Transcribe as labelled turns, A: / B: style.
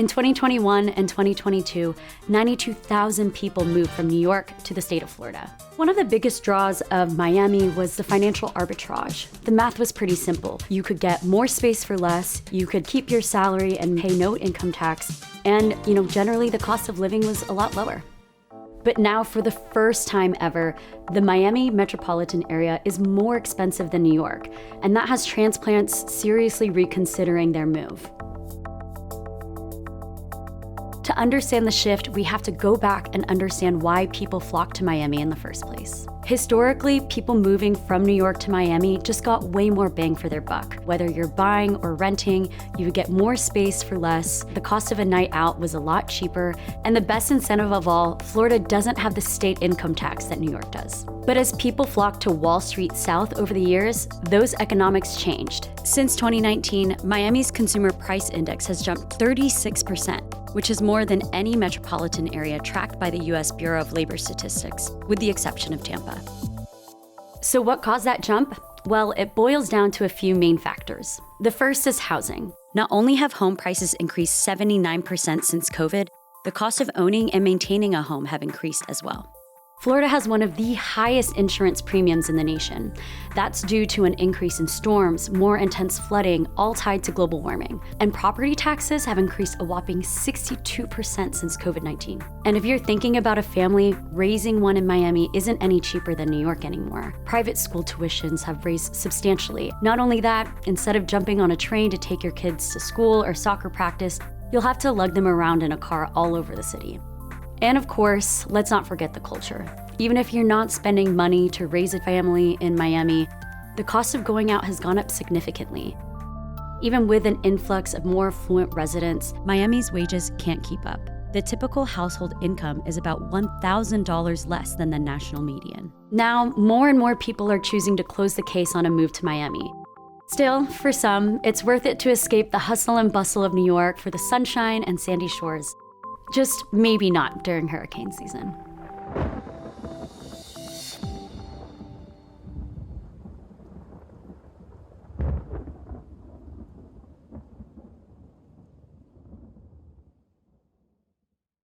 A: In 2021 and 2022, 92,000 people moved from New York to the state of Florida. One of the biggest draws of Miami was the financial arbitrage. The math was pretty simple. You could get more space for less, you could keep your salary and pay no income tax, and generally the cost of living was a lot lower. But now, for the first time ever, the Miami metropolitan area is more expensive than New York, and that has transplants seriously reconsidering their move. To understand the shift, we have to go back and understand why people flock to Miami in the first place. Historically, people moving from New York to Miami just got way more bang for their buck. Whether you're buying or renting, you would get more space for less, the cost of a night out was a lot cheaper, and the best incentive of all, Florida doesn't have the state income tax that New York does. But as people flocked to Wall Street South over the years, those economics changed. Since 2019, Miami's consumer price index has jumped 36%, which is more than any metropolitan area tracked by the US Bureau of Labor Statistics, with the exception of Tampa. So what caused that jump? Well, it boils down to a few main factors. The first is housing. Not only have home prices increased 79% since COVID, the cost of owning and maintaining a home have increased as well. Florida has one of the highest insurance premiums in the nation. That's due to an increase in storms, more intense flooding, all tied to global warming. And property taxes have increased a whopping 62% since COVID-19. And if you're thinking about a family, raising one in Miami isn't any cheaper than New York anymore. Private school tuitions have raised substantially. Not only that, instead of jumping on a train to take your kids to school or soccer practice, you'll have to lug them around in a car all over the city. And of course, let's not forget the culture. Even if you're not spending money to raise a family in Miami, the cost of going out has gone up significantly. Even with an influx of more affluent residents, Miami's wages can't keep up. The typical household income is about $1,000 less than the national median. Now, more and more people are choosing to close the case on a move to Miami. Still, for some, it's worth it to escape the hustle and bustle of New York for the sunshine and sandy shores. Just maybe not during hurricane season.